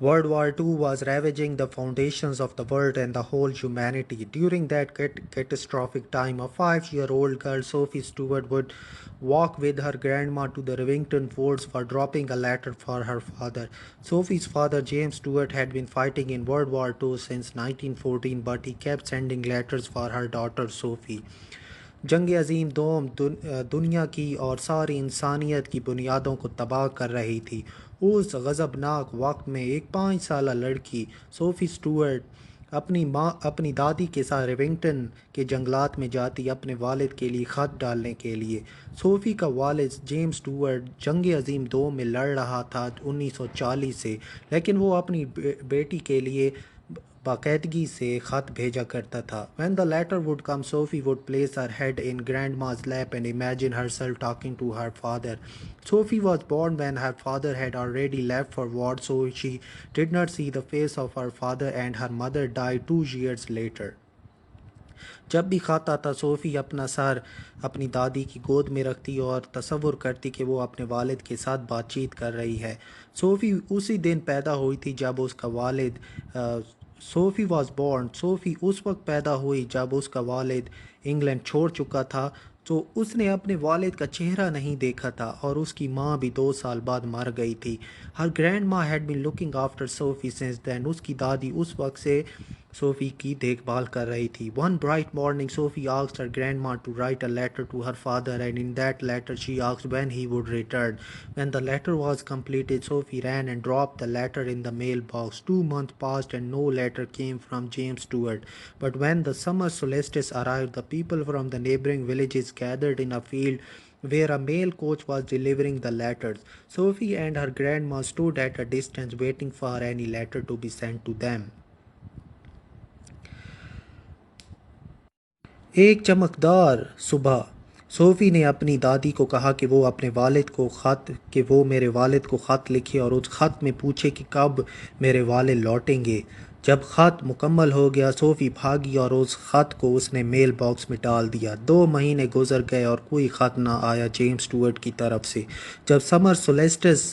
World War II was ravaging the foundations of the world and the whole humanity. During that catastrophic time, a 5-year-old girl, Sophie Stewart, would walk with her grandma to the Rivington forts for dropping a letter for her father. Sophie's father, James Stewart, had been fighting in World War II since 1914, but he kept sending letters for her daughter, Sophie. जंग अज़ीम दोम दुनिया की और सारी इंसानियत की बुनियादों को तबाह कर रही थी। उस गज़बनाक वक्त में एक 5 साला लड़की सोफ़ी स्टूअर्ट अपनी दादी के साथ रिविंगटन के जंगलात में जाती अपने वालिद के लिए ख़त डालने के लिए। सोफ़ी का वालिद जेम्स स्टूअर्ट जंग अज़ीम दो में लड़ रहा था 1940 से, लेकिन वो अपनी बेटी के लिए बाकायदगी से ख़त भेजा करता था। When the letter would come, Sophie would place her head in grandma's lap and imagine herself talking to her father. Sophie was born when her father had already left for war, so she did not see the face of her father, and her mother died 2 years later. जब भी खाता था, SoFi अपना sir अपनी दादी की गोद में रखती और तसव्वुर करती कि वो अपने वालिद के साथ बातचीत कर रही है। सोफ़ी उसी दिन पैदा हुई थी जब उसका वालिद सोफ़ी वॉज बॉर्न सोफ़ी उस वक्त पैदा हुई जब उसका वालिद इंग्लैंड छोड़ चुका था, तो उसने अपने वालिद का चेहरा नहीं देखा था और उसकी माँ भी 2 साल बाद मर गई थी। Her grandma had been looking after Sophie since then. उसकी दादी उस वक्त से सोफ़ी की देखभाल कर रही थी। One bright morning Sophie asked her grandma to write a letter to her father, and in that letter she asked when he would return. When the letter was completed, Sophie ran and dropped the letter in the mailbox. 2 months passed and no letter came from James Stewart. But when the summer solstice arrived, the people from the neighboring villages gathered in a field where a mail coach was delivering the letters. Sophie and her grandma stood at a distance waiting for any letter to be sent to them. एक चमकदार सुबह SoFi ने अपनी दादी को कहा कि वो मेरे वालिद को ख़त लिखे और उस ख़त में पूछे कि कब मेरे वालिद लौटेंगे। जब ख़त मुकम्मल हो गया, सोफ़ी भागी और उस ख़त को उसने मेल बॉक्स में डाल दिया। 2 महीने गुजर गए और कोई ख़त ना आया जेम्स स्टूअर्ट की तरफ से। जब समर सोलेस्टिस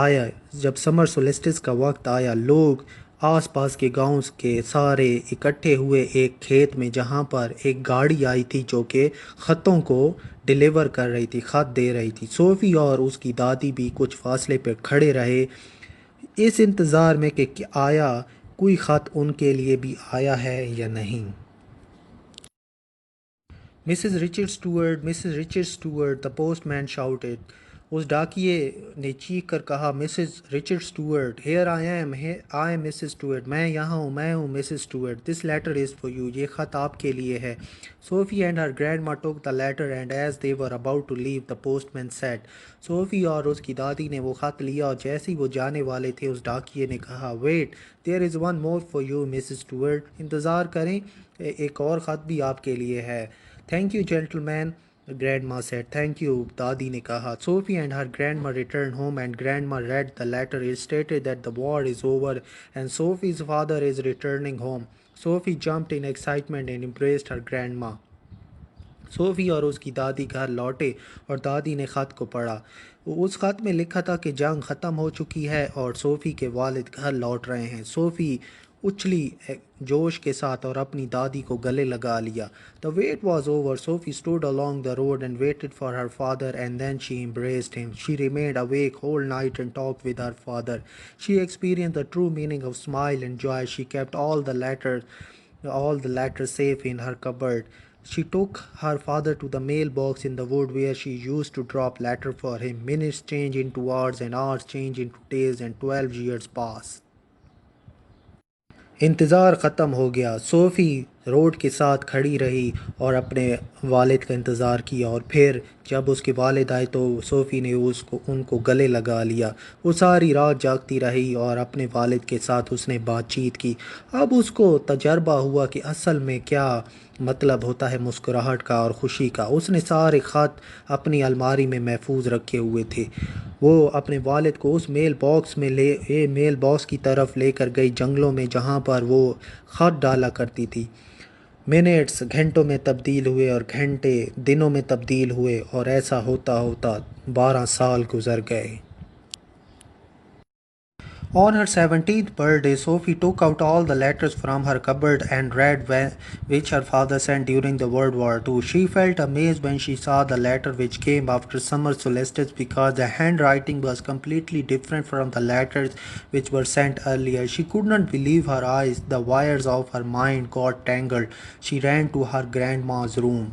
आया जब समर सोलिस्टिस का वक्त आया, लोग आसपास के गांव के सारे इकट्ठे हुए एक खेत में, जहां पर एक गाड़ी आई थी जो कि ख़तों को डिलीवर कर रही थी, ख़त दे रही थी। सोफ़ी और उसकी दादी भी कुछ फासले पर खड़े रहे, इस इंतज़ार में कि आया कोई ख़त उनके लिए भी आया है या नहीं। Mrs Richard Stuart, the postman shouted. उस डाकिये ने चीख कर कहा, Mrs Richard Stuart, here I am Mrs Stuart, मैं हूँ Mrs Stuart, this letter is for you, ये ख़त आपके लिए है। SoFi and her grandma took the letter and as they were about to leave the postman said. Sophie और उसकी दादी ने वो ख़त लिया और जैसे ही वो जाने वाले थे, उस डाकिये ने कहा, wait, there is one more for you Mrs Stuart, इंतज़ार करें, एक और ख़त भी आपके लिए है। Thank you gentleman, grandma said. Thank you, दादी ने कहा। Sophie and her grandma returned home and grandma read the letter. It stated that the war is over and Sophie's father is returning home. Sophie jumped in excitement and embraced her grandma. SoFi और उसकी दादी घर लौटे और दादी ने ख़त को पढ़ा। उस ख़त में लिखा था कि जंग ख़त्म हो चुकी है और सोफ़ी के वालिद घर लौट रहे हैं। सोफ़ी उछली जोश के साथ और अपनी दादी को गले लगा लिया। The wait was over, SoFi stood along the road and waited for her father, and then she embraced him. She remained awake whole night and talked with her father. She experienced the true meaning of smile and joy. She kept all the letters safe in her cupboard. She took her father to the mailbox in the wood where she used to drop letters for him. Minutes changed into hours and hours changed into days and 12 years passed. इंतज़ार ख़त्म हो गया। SoFi road के साथ खड़ी रही और अपने वालिद का इंतज़ार किया, और फिर जब उसके वालिद आए तो सोफ़ी ने उनको गले लगा लिया। वो सारी रात जागती रही और अपने वालिद के साथ उसने बातचीत की। अब उसको तजर्बा हुआ कि असल में क्या मतलब होता है मुस्कुराहट का और ख़ुशी का। उसने सारे ख़त अपनी अलमारी में महफूज रखे हुए थे। वो अपने वालिद को उस मेल बॉक्स की तरफ लेकर गई, जंगलों में, जहाँ पर वो ख़त डाला करती थी। मिनट्स घंटों में तब्दील हुए और घंटे दिनों में तब्दील हुए, और ऐसा होता होता 12 साल गुजर गए। On her 17th birthday, Sophie took out all the letters from her cupboard and read which her father sent during the World War II. She felt amazed when she saw the letter which came after summer solstice because the handwriting was completely different from the letters which were sent earlier. She could not believe her eyes. The wires of her mind got tangled. She ran to her grandma's room.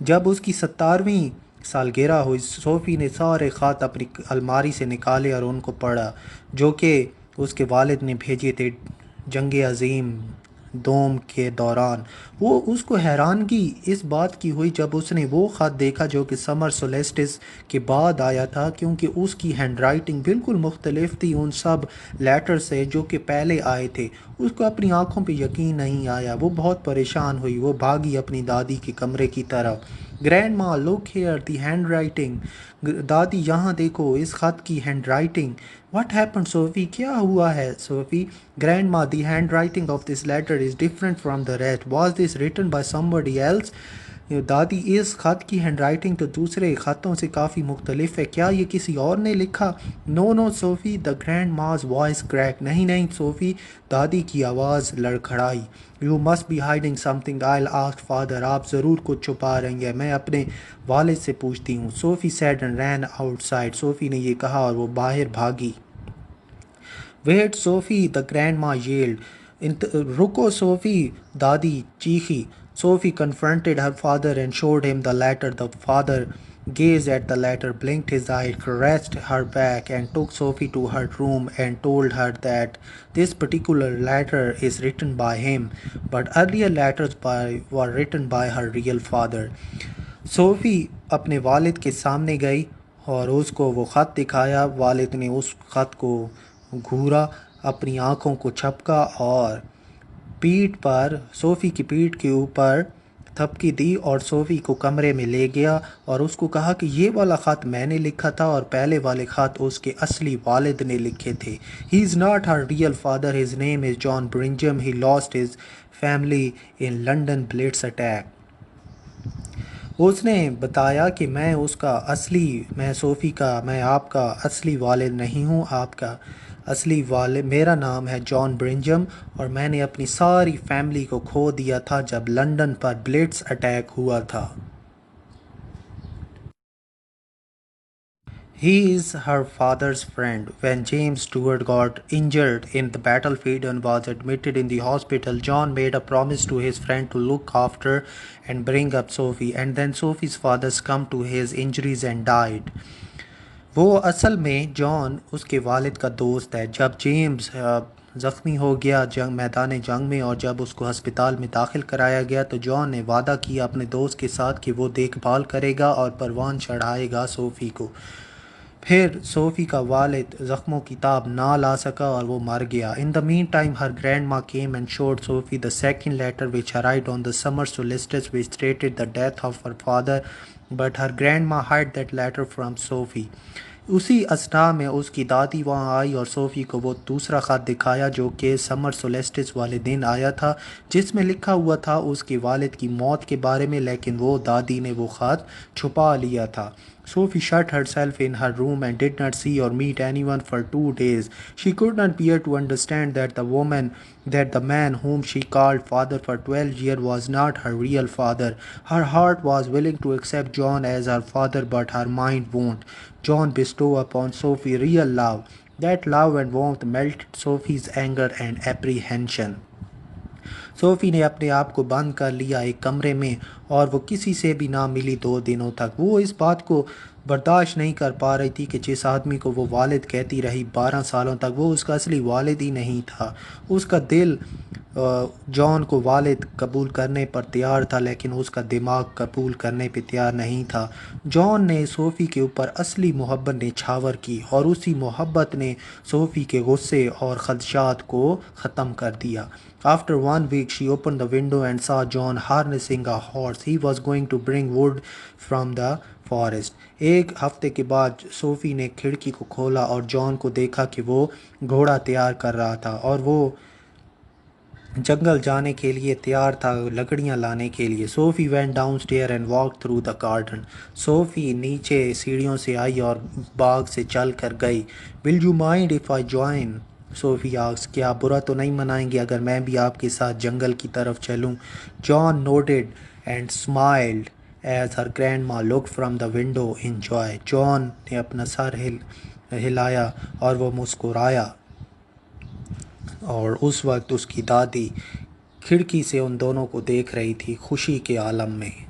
जब उसकी 17वीं सालगिरह हुई, SoFi ने सारे ख़त अपनी अलमारी से निकाले और उनको पढ़ा, जो कि उसके वालिद ने भेजे थे जंग अज़ीम दोम के दौरान। वो उसको हैरानगी इस बात की हुई जब उसने वो ख़त देखा जो कि समर सोलेस्टिस के बाद आया था, क्योंकि उसकी हैंडराइटिंग बिल्कुल मुख्तलिफ थी उन सब लेटर से जो कि पहले आए थे। उसको अपनी आंखों पे यकीन नहीं आया। वो बहुत परेशान हुई। वो भागी अपनी दादी के कमरे की तरफ। Grandma, look here the handwriting. दादी, यहाँ देखो इस ख़त की handwriting. What happen Sophie? क्या हुआ है Sophie? Grandma, the handwriting of this letter is different from the rest. Was this written by somebody else? दादी, इस ख़त की हैंडराइटिंग तो दूसरे ख़तों से काफ़ी मुख्तलिफ है। क्या ये किसी और ने लिखा? No no Sophie, the grandma's voice crack. नहीं नहीं सोफ़ी, दादी की आवाज़ लड़खड़ाई। You must be hiding something, I ask father. आप ज़रूर कुछ छुपा रही हैं, मैं अपने वालिद से पूछती हूँ। SoFi sad and ran outside. SoFi ने यह कहा और वो बाहर भागी। वेट सोफ़ी, द ग्रैंड माँ येल्ड। रुको सोफ़ी, दादी चीखी। Sophie confronted her father and showed him the letter. The father gazed at the letter, blinked his eyes, caressed her back, and took Sophie to her room and told her that this particular letter is written by him, but earlier letters were written by her real father. SoFi अपने वालिद के सामने गई और उसको वो ख़त दिखाया। वालिद ने उस ख़त को घूरा, अपनी आँखों को झपका और पीठ पर, सोफ़ी की पीठ के ऊपर थपकी दी और सोफ़ी को कमरे में ले गया और उसको कहा कि ये वाला ख़त मैंने लिखा था और पहले वाले ख़त उसके असली वालिद ने लिखे थे। He is not her real father, his name is John Brinjam, he lost his family in London Blitz attack. उसने बताया कि मैं सोफ़ी का, मैं आपका असली वालिद नहीं हूँ। आपका असली वालिद, मेरा नाम है जॉन ब्रिंजम और मैंने अपनी सारी फैमिली को खो दिया था जब लंदन पर ब्लिट्स अटैक हुआ था। He is her father's friend. When James Stewart got injured in the battlefield and was admitted in the hospital, John made a promise to his friend to look after and bring up Sophie, and then Sophie's father succumbed to his injuries and died. वो असल में John उसके वालिद का दोस्त है। जब James ज़ख्मी हो गया मैदान जंग में और जब उसको हस्पताल में दाखिल कराया गया, तो जॉन ने वादा किया अपने दोस्त के साथ कि वो देखभाल करेगा और परवान चढ़ाएगा सोफ़ी को। फिर सोफ़ी का वालिद ज़ख्मों की ताब ना ला सका और वो मर गया। In the mean time her grandma came and showed Sophie the second letter which arrived on the summer solstice which stated the death of her father, but her grandma hide that letter from Sophie. उसी असना में उसकी दादी वहाँ आई और SoFi को वो दूसरा ख़त दिखाया जो कि समर सोलेस्टिस वाले दिन आया था, जिसमें लिखा हुआ था उसके वालिद की मौत के बारे में, लेकिन वो दादी ने वो ख़त छुपा लिया था। Sophie shut herself in her room and did not see or meet anyone for 2 days. She could not bear to understand that the man whom she called father for 12 years was not her real father. Her heart was willing to accept John as her father, but her mind won't. John bestowed upon Sophie real love. That love and warmth melted Sophie's anger and apprehension. SoFi ने अपने आप को बंद कर लिया एक कमरे में और वो किसी से भी ना मिली 2 दिनों तक। वो इस बात को बर्दाश्त नहीं कर पा रही थी कि जिस आदमी को वो वालिद कहती रही 12 सालों तक, वो उसका असली वालिद ही नहीं था। उसका दिल जॉन को वालिद कबूल करने पर तैयार था, लेकिन उसका दिमाग कबूल करने पर तैयार नहीं था। जॉन ने सोफ़ी के ऊपर असली मोहब्बत ने छावर की और उसी मोहब्बत ने सोफ़ी के गुस्से और ख़दशात को ख़त्म कर दिया। After 1 week, she opened the window and saw John harnessing a horse. He was going to bring wood from the forest. एक हफ्ते के बाद सोफ़ी ने खिड़की को खोला और जॉन को देखा कि वो घोड़ा तैयार कर रहा था और वो जंगल जाने के लिए तैयार था, लकड़ियाँ लाने के लिए। Sophie went down stair and walk through the garden. Sophie नीचे सीढ़ियों से आई और बाग से चल कर गई। Will you mind if I join? Sophie asks, क्या आप बुरा तो नहीं मनाएंगे अगर मैं भी आपके साथ जंगल की तरफ चलूं? John nodded and smiled as her grandma looked from the window in joy. John ने अपना सर हिलाया और वो मुस्कुराया, और उस वक्त उसकी दादी खिड़की से उन दोनों को देख रही थी, खुशी के आलम में।